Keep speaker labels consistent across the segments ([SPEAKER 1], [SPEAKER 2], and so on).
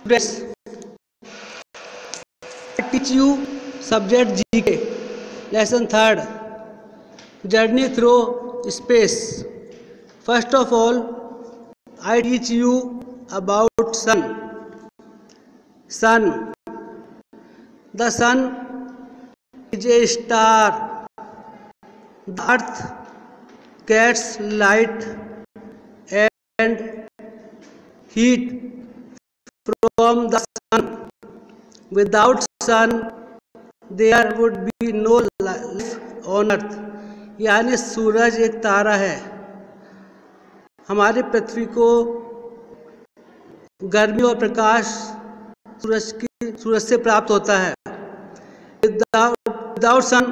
[SPEAKER 1] Students, I teach you subject GK, lesson 3rd, journey through space. First of all, I teach you about sun. Sun. The sun is a star. The earth gets light and heat from the sun. Without sun, there would be no life on earth. यानी सूरज एक तारा है, हमारी पृथ्वी को गर्मी और प्रकाश सूरज से प्राप्त होता है। Without sun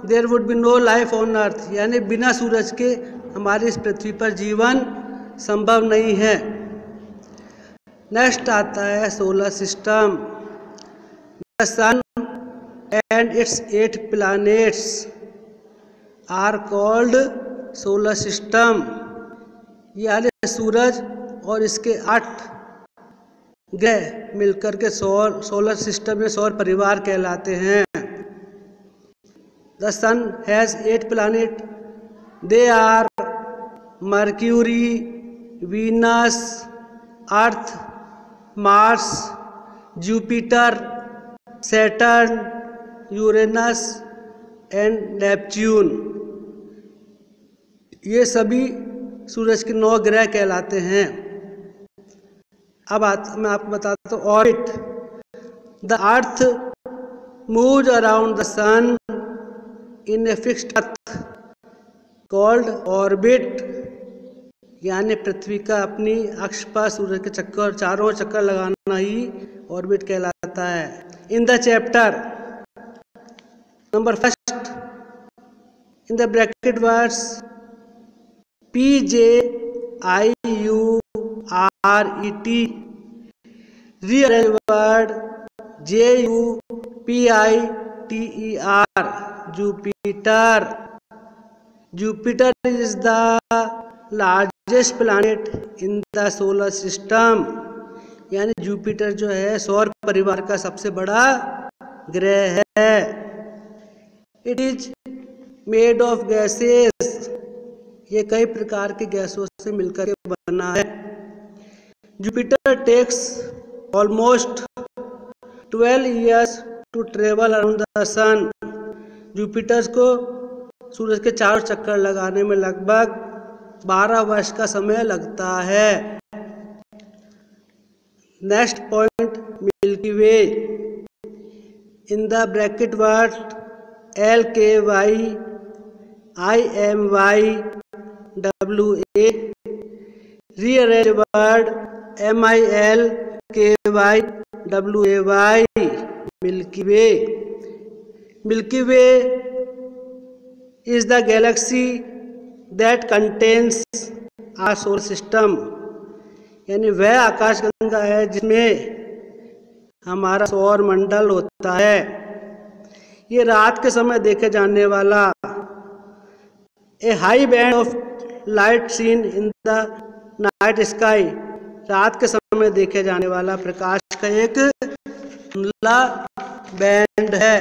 [SPEAKER 1] there would be no life on earth, यानी बिना सूरज के हमारी इस पृथ्वी पर जीवन संभव नहीं है। नेक्स्ट आता है solar system. The sun and its 8 planets are called solar system, यानी सूरज और इसके 8 ग्रह मिलकर के सोलर सिस्टम में सौर परिवार कहलाते हैं। The sun has 8 planet, they are Mercury, Venus, Earth, Mars, Jupiter, Saturn, Uranus and Neptune. ये सभी सूरज के 9 ग्रह कहलाते हैं। अब मैं आपको बताता हूँ orbit. The earth moves around the sun in a fixed earth called orbit, यानी पृथ्वी का अपनी अक्ष पर सूरज के चक्कर चारों चक्कर लगाना ही ऑर्बिट कहलाता है। In the chapter number 1 in the bracket words PJIURET, rearrange word JUPITER, Jupiter. Jupiter is the largest planet in the solar system, यानी जुपिटर जो है सौर परिवार का सबसे बड़ा ग्रह है। It is made of gases, ये कई प्रकार के गैसों से मिलकर के बना है। Jupiter takes almost 12 years to travel around the sun. Jupiter को सूरज के चारों चक्कर लगाने में लगभग 12 वर्ष का समय लगता है। Next point milky way. In the bracket word LKYIMYWA, rearrange word MILKYWAY, Milky Way. Milky Way is the galaxy that contains our solar system, यानी वह आकाशगंगा है जिसमें हमारा सौर मंडल होता है। ये रात के समय देखे जाने वाला a high band of light seen in the night sky, रात के समय देखे जाने वाला प्रकाश का एक धुंधला बैंड है।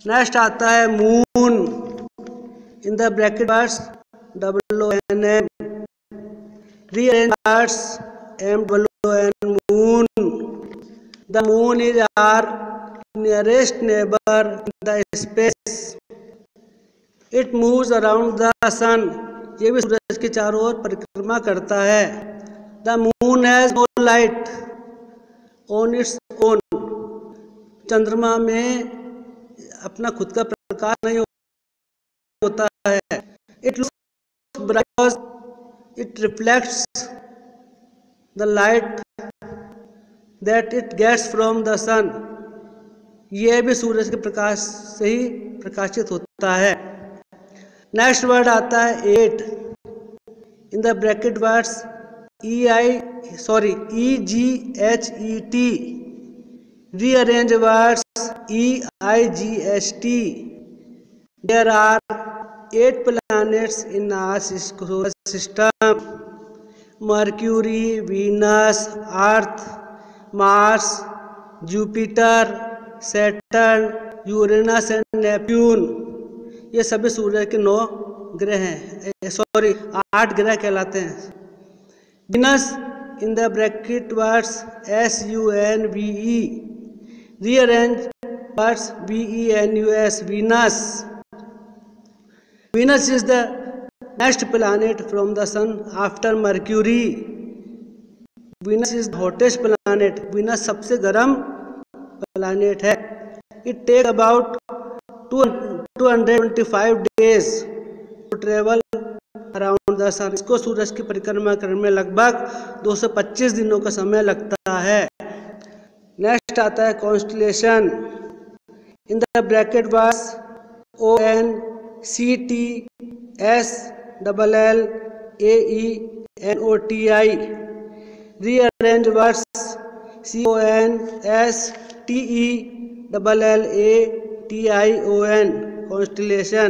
[SPEAKER 1] नेक्स्ट आता है moon. In the bracket words WONN, rearrange words MOON. The moon is our nearest neighbor in the space. It moves around the sun, ये भी सूरज के चारों ओर परिक्रमा करता है। The moon has no light on its own, चंद्रमा में अपना खुद का प्रकाश नहीं होता है। It looks bright because it reflects the light that it gets from the sun, यह भी सूरज के प्रकाश से ही प्रकाशित होता है। नेक्स्ट वर्ड आता है 8। In the bracket words EGHET, rearrange words EIGHT. There are 8 planets in our solar system: Mercury, Venus, Earth, Mars, Jupiter, Saturn, Uranus and Neptune, ये सभी सूर्य के 9 ग्रह हैं, 8 ग्रह कहलाते हैं। Venus in the bracket words SUNVE, rearrange words VENUS, Venus. Venus is the next planet from the sun after Mercury. Venus is the hottest planet. Venus सबसे गर्म planet है. It takes about 225 days to travel around the sun. इसको सूरज की परिक्रमा करने में लगभग 225 दिनों का समय लगता है। नेक्स्ट आता है constellation. In the bracket words ONCTSLLAENOTI, rearrange words CONSTELLATION, constellation,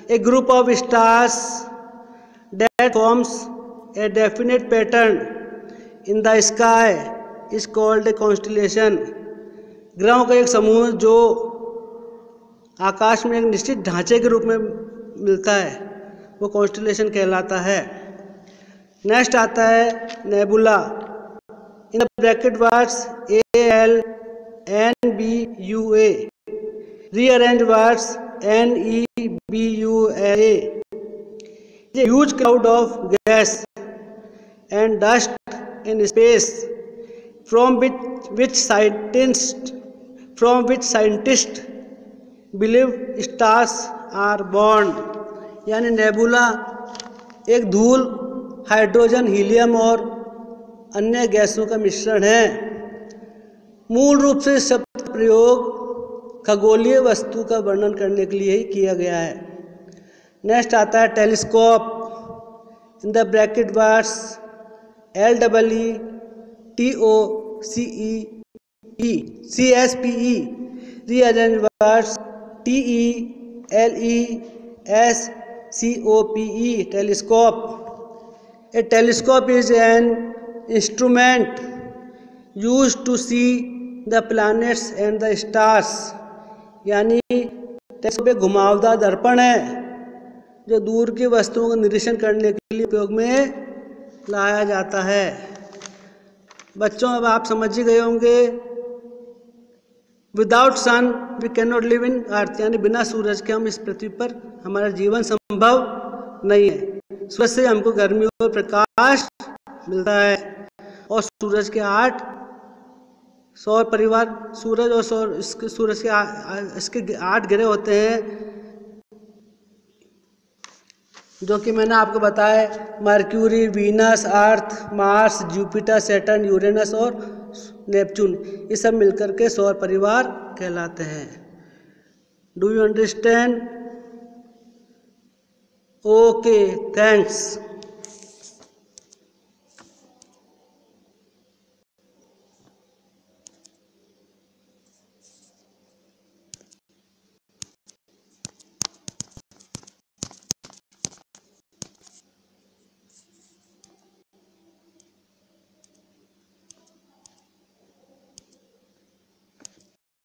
[SPEAKER 1] a group of stars that forms a definite pattern in the sky is called a constellation. ग्रहों का एक समूह जो आकाश में एक निश्चित ढांचे के रूप में मिलता है वो कॉन्स्टलेशन कहलाता है। नेक्स्ट आता है nebula. In the bracket words ALNBUA, rearrange words NEBULA, a huge cloud of gas and dust in space from which scientists believe stars are born। यानी नेबुला एक धूल, हाइड्रोजन, हीलियम और अन्य गैसों का मिश्रण है। मूल रूप से इस शब्द का प्रयोग खगोलीय वस्तु का वर्णन करने के लिए ही किया गया है। नेक्स्ट आता है telescope. In the bracket words LEETOCSPE, rearrange words TELESCOPE, telescope. A telescope is an instrument used to see the planets and the stars। यानी टेलीस्कोप एक घुमावदार दर्पण है जो दूर की वस्तुओं का निरीक्षण करने के लिए उपयोग में लाया जाता है। बच्चों अब आप समझ ही गए होंगे without sun we can not live in earth, यानी बिना सूरज के हम इस पृथ्वी पर हमारा जीवन संभव नहीं है। सूरज से हमको गर्मी और प्रकाश मिलता है और सूरज के 8 सौर परिवार, सूरज और सूरज के इसके 8 ग्रह होते हैं जो कि मैंने आपको बताया, mercury, Venus, Earth, Mars, Jupiter, Saturn, Uranus और नेपच्यून, ये सब मिलकर के सौर परिवार कहलाते हैं। Do you understand? Okay, thanks.